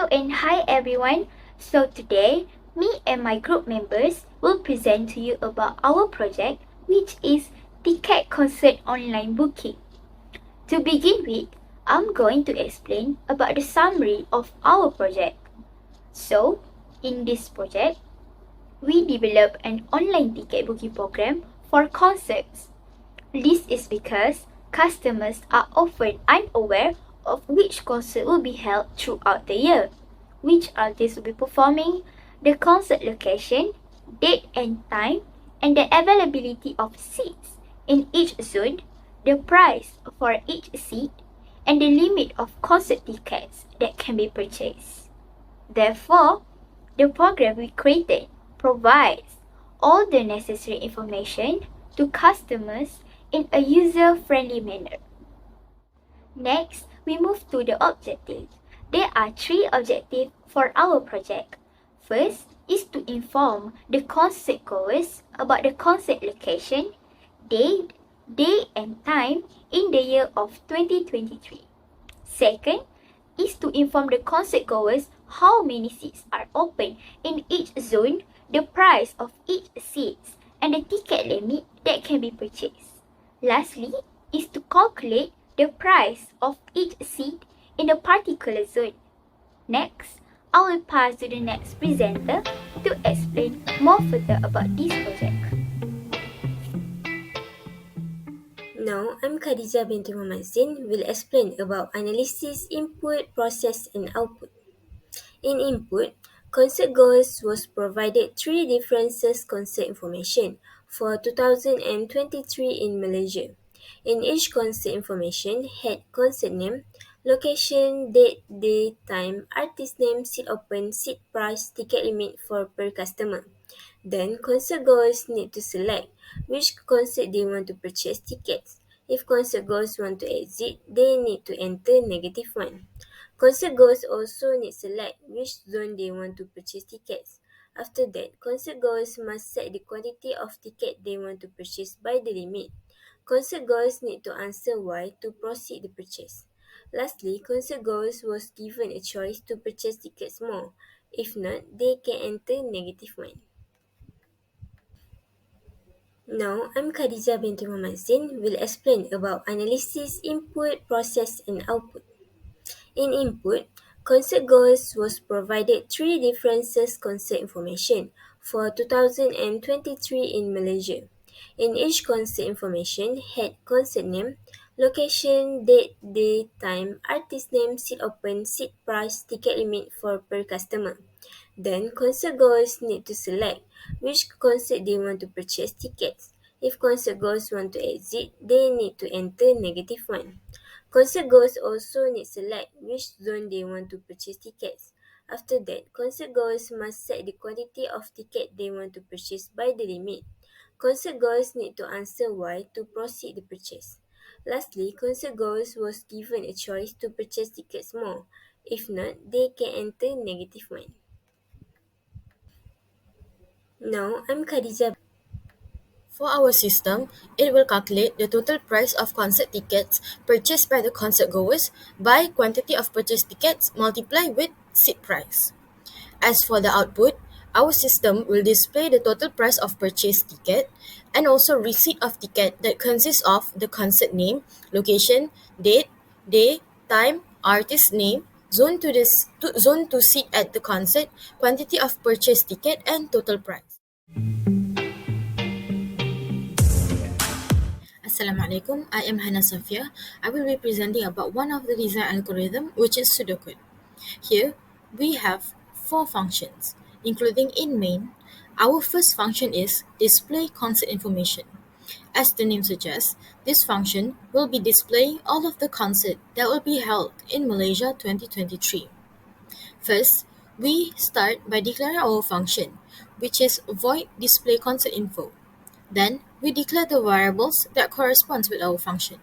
Hello and hi everyone. So today, me and my group members will present to you about our project, which is Ticket Concert Online Booking. To begin with, I'm going to explain about the summary of our project. So, in this project, we develop an online ticket booking program for concerts. This is because customers are often unaware of which concert will be held throughout the year, which artists will be performing, the concert location, date and time, and the availability of seats in each zone, the price for each seat, and the limit of concert tickets that can be purchased. Therefore, the program we created provides all the necessary information to customers in a user-friendly manner. Next, we move to the objectives. There are three objectives for our project. First is to inform the concert goers about the concert location, date, day and time in the year of 2023. Second is to inform the concert goers how many seats are open in each zone, the price of each seat, and the ticket limit that can be purchased. Lastly is to calculate the price of each seat in a particular zone. Next, I will pass to the next presenter to explain more further about this project. Now, I'm Khadija binti Muhammad Zain will explain about analysis, input, process, and output. In input, concert goers was provided three differences concert information for 2023 in Malaysia. In each concert information had concert name, location, date, day, time, artist name, seat open, seat price, ticket limit for per customer. Then concert goers need to select which concert they want to purchase tickets. If concert goers want to exit, they need to enter -1. Concert goers also need select which zone they want to purchase tickets. After that, concert goers must set the quantity of ticket they want to purchase by the limit. Concert goers need to answer why to proceed the purchase. Lastly, concert goers was given a choice to purchase tickets more. If not, they can enter -1. Now, I'm Khadija binti Muhammad Zain will explain about analysis, input, process, and output. In input, concert goers was provided three differences concert information for 2023 in Malaysia. In each concert information had concert name, location, date, day, time, artist name, seat open, seat price, ticket limit for per customer. Then concert goers need to select which concert they want to purchase tickets. If concert goers want to exit, they need to enter -1. Concert goers also need select which zone they want to purchase tickets. After that, concert goers must set the quantity of ticket they want to purchase by the limit. Concert goers need to answer why to proceed the purchase. Lastly, concert goers was given a choice to purchase tickets more. If not, they can enter -1. Now, I'm Khadija. For our system, it will calculate the total price of concert tickets purchased by the concert goers by quantity of purchased tickets multiplied with seat price. As for the output, our system will display the total price of purchased ticket and also receipt of ticket that consists of the concert name, location, date, day, time, artist name, zone to seat at the concert, quantity of purchased ticket, and total price. Assalamualaikum, I am Hana Safia. I will be presenting about one of the design algorithm, which is pseudocode. Here, we have four functions, including in main. Our first function is display concert information. As the name suggests, this function will be displaying all of the concert that will be held in Malaysia 2023. First, we start by declaring our function, which is void display concert info. Then, we declare the variables that corresponds with our function.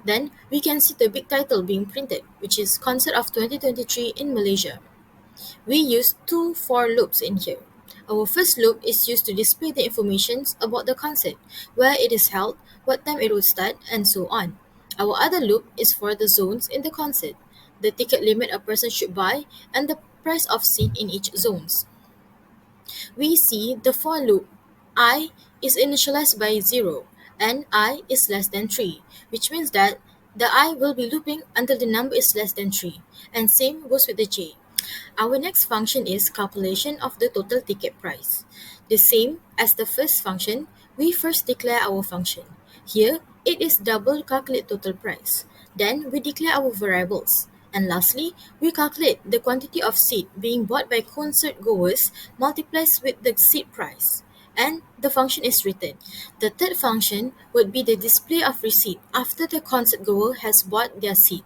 Then, we can see the big title being printed, which is Concert of 2023 in Malaysia. We use two for loops in here. Our first loop is used to display the information about the concert, where it is held, what time it will start, and so on. Our other loop is for the zones in the concert. the ticket limit a person should buy, and the price of seat in each zones. We see the for loop. I is initialized by 0 and I is less than 3, which means that the I will be looping until the number is less than 3, and same goes with the j. Our next function is calculation of the total ticket price. The same as the first function, we first declare our function. Here, it is double calculate total price. Then we declare our variables. And lastly, we calculate the quantity of seat being bought by concert goers multiplies with the seat price. And the function is written. The third function would be the display of receipt after the concert goer has bought their seat.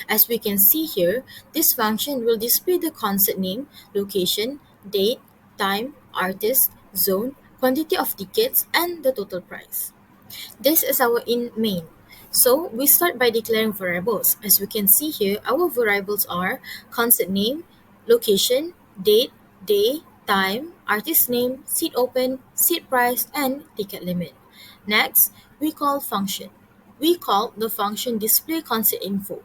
As we can see here, this function will display the concert name, location, date, time, artist, zone, quantity of tickets, and the total price. This is our in main. So we start by declaring variables. As we can see here, our variables are concert name, location, date, day, time, artist name, seat open, seat price, and ticket limit. Next, we call function. We call the function display concert info.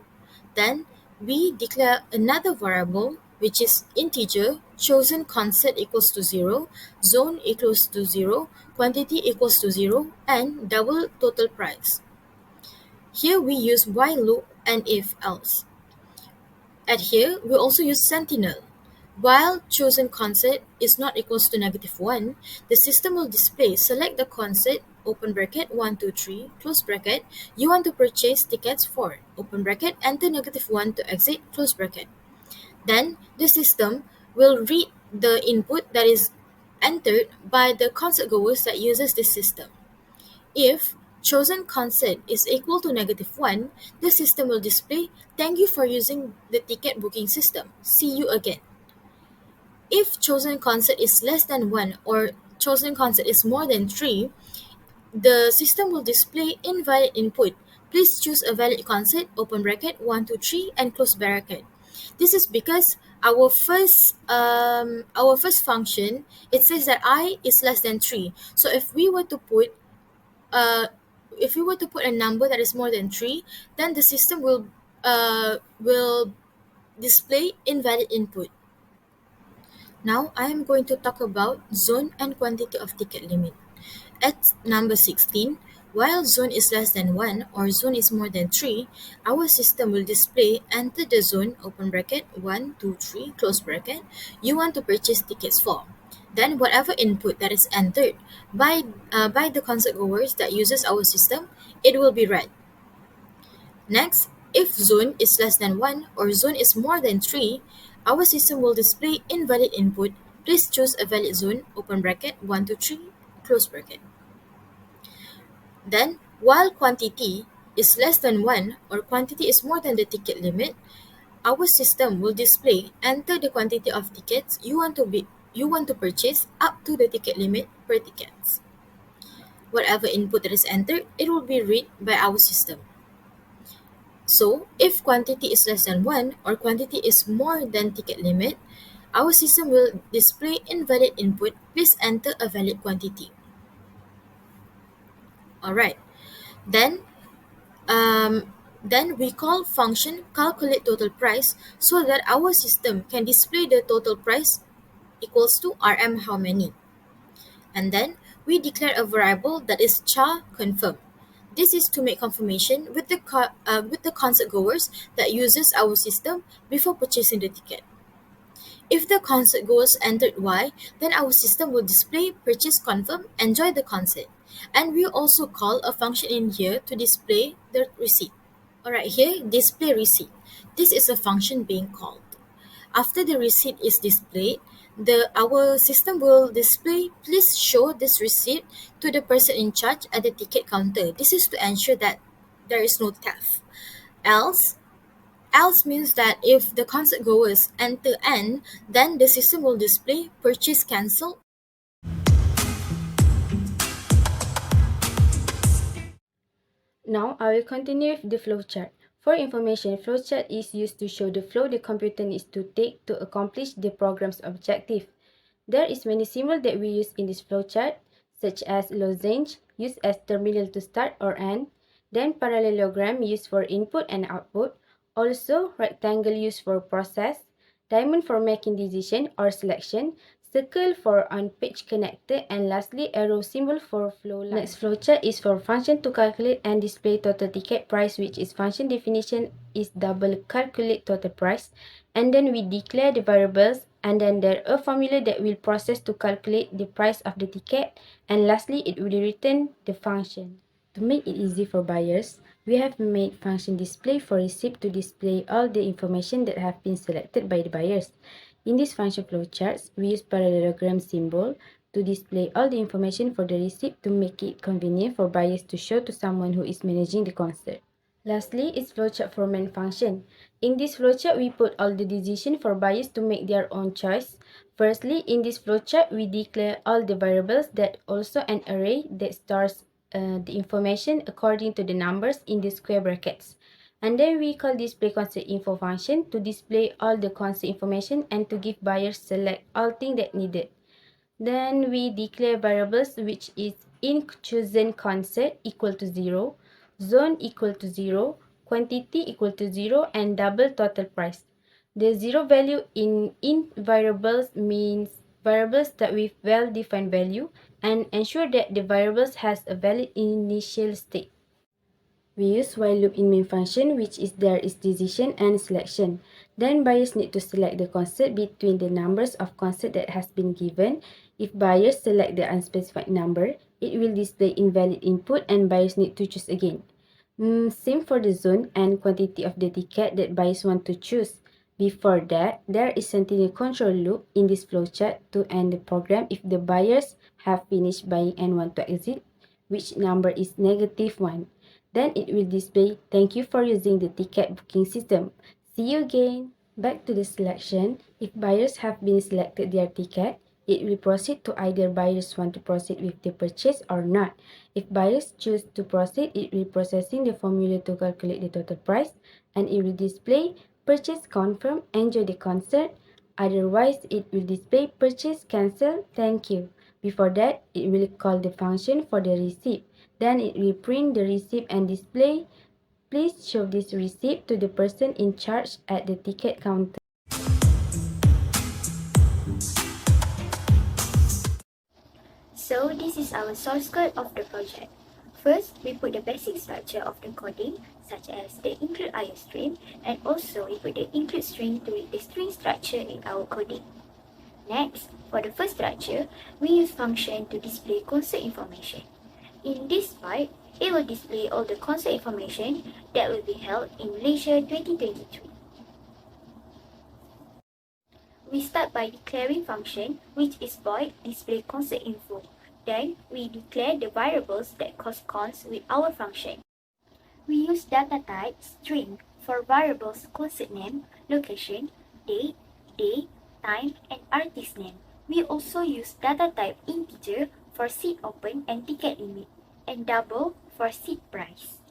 Then we declare another variable which is integer chosen concert equals to 0, zone equals to 0, quantity equals to 0, and double total price. Here we use while loop and if else. At here we also use sentinel. While chosen concert is not equals to -1, the system will display select the concert open bracket 1, 2, 3, close bracket you want to purchase tickets for open bracket enter -1 to exit close bracket. Then the system will read the input that is entered by the concert goers that uses this system. If chosen concert is equal to -1, the system will display thank you for using the ticket booking system. See you again. If chosen concert is less than 1 or chosen concert is more than 3, the system will display invalid input. Please choose a valid concert, open bracket, 1, 2, 3, and close bracket. This is because our first function, it says that I is less than 3. So uh, if we were to put a number that is more than 3, then the system will display invalid input. Now I am going to talk about zone and quantity of ticket limit. At number 16, while zone is less than 1 or zone is more than 3, our system will display enter the zone open bracket 1, 2, 3 close bracket you want to purchase tickets for. Then whatever input that is entered by the concert goers that uses our system, it will be read. Next, if zone is less than 1 or zone is more than 3, our system will display invalid input. Please choose a valid zone, open bracket, 1, 2, 3, close bracket. Then, while quantity is less than 1 or quantity is more than the ticket limit, our system will display enter the quantity of tickets you want to purchase up to the ticket limit per tickets. Whatever input that is entered, it will be read by our system. So, if quantity is less than 1 or quantity is more than ticket limit, our system will display invalid input. Please enter a valid quantity. Alright, then then we call function calculate total price so that our system can display the total price equals to rm how many. And then we declare a variable that is cha confirm. This is to make confirmation with the concert goers that uses our system before purchasing the ticket. If the concert goers entered Y, then our system will display purchase confirm, enjoy the concert. And we also call a function in here to display the receipt. Alright, here display receipt. This is a function being called. After the receipt is displayed, our system will display please show this receipt to the person in charge at the ticket counter. This is to ensure that there is no theft. Else means that if the concert goers enter N, then the system will display purchase cancel. Now I will continue with the flowchart. For information, flowchart is used to show the flow the computer needs to take to accomplish the program's objective. There is many symbols that we use in this flowchart, such as lozenge, used as terminal to start or end, then parallelogram used for input and output, Also, rectangle used for process, diamond for making decision or selection, circle for on-page connector, and lastly, arrow symbol for flow line. Next flowchart is for function to calculate and display total ticket price, which is function definition is double calculate total price, and then we declare the variables, and then there a formula that will process to calculate the price of the ticket, and lastly, it will return the function. To make it easy for buyers, we have made function display for receipt to display all the information that have been selected by the buyers. In this function flowcharts, we use parallelogram symbol to display all the information for the receipt to make it convenient for buyers to show to someone who is managing the concert. Lastly, is flowchart for main function. In this flowchart, we put all the decisions for buyers to make their own choice. Firstly, in this flowchart, we declare all the variables that also an array that stores the information according to the numbers in the square brackets. And then we call display concert info function to display all the concert information and to give buyers select all things that needed. Then we declare variables which is in chosen concert equal to 0, zone equal to 0, quantity equal to 0, and double total price. The 0 value in variables means variables that with well-defined value and ensure that the variables has a valid initial state. We use while loop in main function, which is there is decision and selection. Then buyers need to select the concert between the numbers of concert that has been given. If buyers select the unspecified number, it will display invalid input and buyers need to choose again. Same for the zone and quantity of the ticket that buyers want to choose. Before that, there is a control loop in this flowchart to end the program if the buyers have finished buying and want to exit, which number is -1. Then it will display, thank you for using the ticket booking system. See you again. Back to the selection. If buyers have been selected their ticket, it will proceed to either buyers want to proceed with the purchase or not. If buyers choose to proceed, it will processing the formula to calculate the total price and it will display purchase confirm, enjoy the concert. Otherwise, it will display purchase cancel, thank you. Before that, it will call the function for the receipt. Then it will print the receipt and display. Please show this receipt to the person in charge at the ticket counter. So this is our source code of the project. First, we put the basic structure of the coding, such as the include IO stream, and also we put the include string to read the string structure in our coding. Next, for the first structure, we use function to display concert information. In this part, it will display all the concert information that will be held in Malaysia 2023. We start by declaring function, which is void display concert info. Then, we declare the variables that corresponds with our function. We use data type string for variables concert name, location, date, day, time, and artist name. We also use data type integer for seat open and ticket limit, and double for seat price.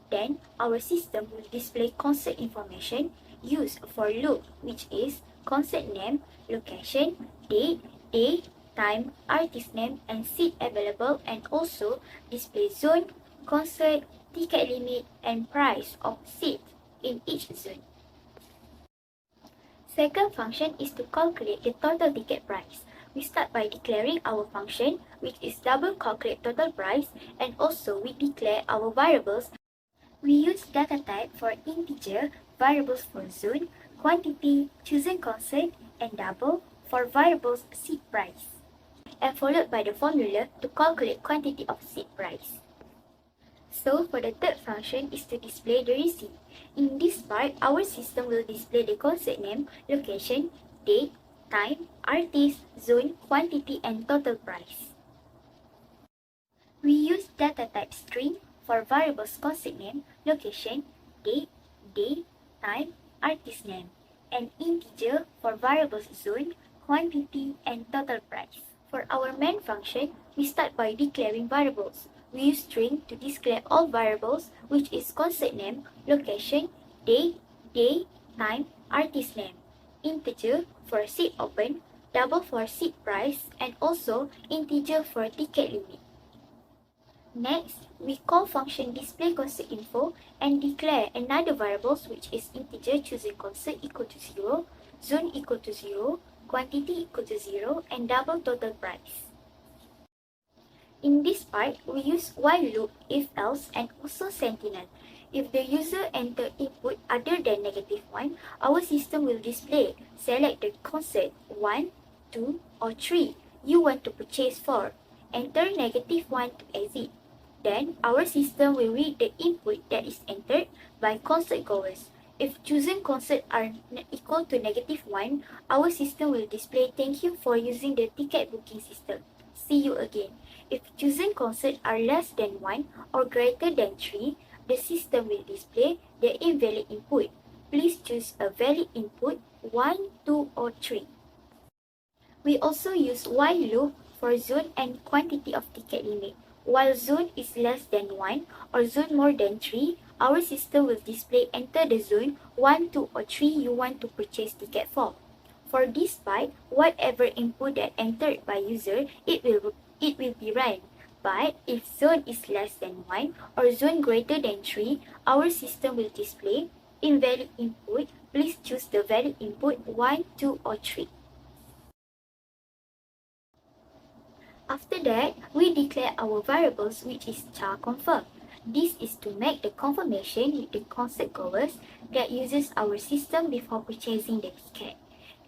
Then, our system will display concert information used for loop, which is concert name, location, date, day, time, artist name, and seat available, and also display zone, concert, ticket limit, and price of seat in each zone. Second function is to calculate the total ticket price. We start by declaring our function, which is double calculate total price, and also we declare our variables. We use data type for integer, variables for zone, quantity, chosen concert, and double for variables seat price, and followed by the formula to calculate quantity of seat price. So for the third function is to display the receipt. In this part, our system will display the concert name, location, date, time, artist, zone, quantity, and total price. We use data type string for variables concert name, location, date, day, time, artist name, and integer for variables zone, quantity, and total price. For our main function, we start by declaring variables. We use string to declare all variables, which is concert name, location, date, day, time, artist name, integer for seat open, double for seat price, and also integer for ticket limit. Next, we call function display concert info and declare another variables which is integer choosing concert equal to 0, zone equal to 0, quantity equal to 0, and double total price. In this part, we use while loop, if else, and also sentinel. If the user enter input other than -1, our system will display. Select the concert 1, 2, or 3 you want to purchase for. Enter -1 to exit. Then, our system will read the input that is entered by concert goers. If chosen concert are equal to -1, our system will display thank you for using the ticket booking system. See you again. If chosen concerts are less than 1 or greater than 3, the system will display the invalid input. Please choose a valid input 1, 2, or 3. We also use while loop for zone and quantity of ticket limit. While zone is less than 1 or zone more than 3, our system will display enter the zone 1, 2, or 3 you want to purchase ticket for. For this part, whatever input that entered by user, it will be run. But if zone is less than 1 or zone greater than 3, our system will display invalid input. Please choose the valid input 1, 2, or 3. After that, we declare our variables which is char confirm. This is to make the confirmation with the concert goers that uses our system before purchasing the ticket.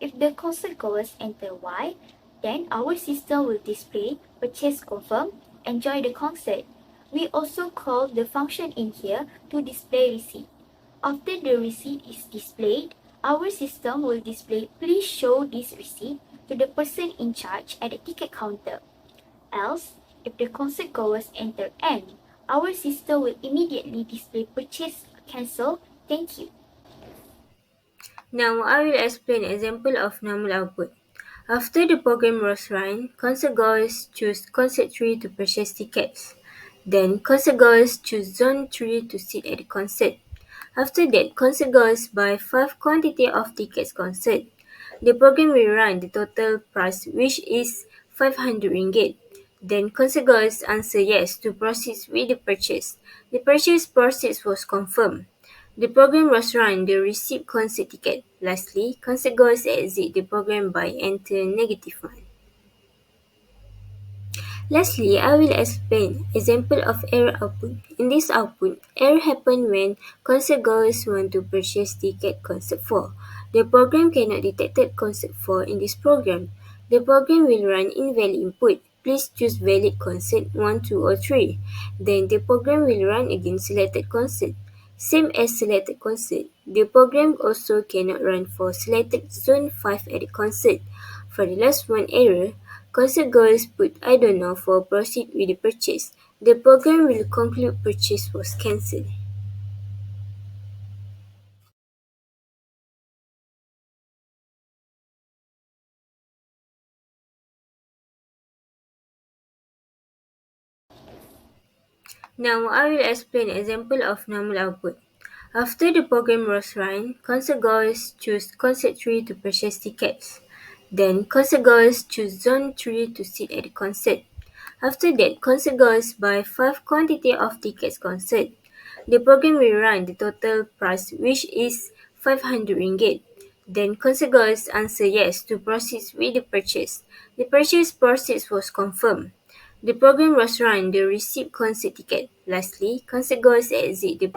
If the concert goers enter Y, then our system will display purchase confirm, enjoy the concert. We also call the function in here to display receipt. After the receipt is displayed, our system will display please show this receipt to the person in charge at the ticket counter. Else, if the concert goers enter M, our system will immediately display purchase cancel, thank you. Now I will explain an example of normal output. After the program was run, concert goers choose concert 3 to purchase tickets. Then concert goers choose zone 3 to sit at the concert. After that, concert goers buy 5 quantity of tickets concert. The program will run the total price which is 500 ringgit. Then concert goers answer yes to proceed with the purchase. The purchase process was confirmed. The program was run the receipt concert ticket. Lastly, concert goers exit the program by enter -1. Lastly, I will explain example of error output. In this output, error happen when concert goers want to purchase ticket concert 4. The program cannot detect concert 4 in this program. The program will run invalid input. Please choose valid concert 1, 2, or 3. Then the program will run again selected concert. Same as selected concert, the program also cannot run for selected zone 5 at the concert. For the last one error, concert goers put I don't know for proceed with the purchase. The program will conclude purchase was cancelled. Now I will explain an example of normal output. After the program was run, concert goers choose concert 3 to purchase tickets. Then concert goers choose zone 3 to sit at the concert. After that, concert goers buy 5 quantity of tickets concert. The program will run the total price which is 500 ringgit. Then concert goers answer yes to proceed with the purchase. The purchase process was confirmed. The program was run the receipt concert ticket. Lastly, concert goers exit the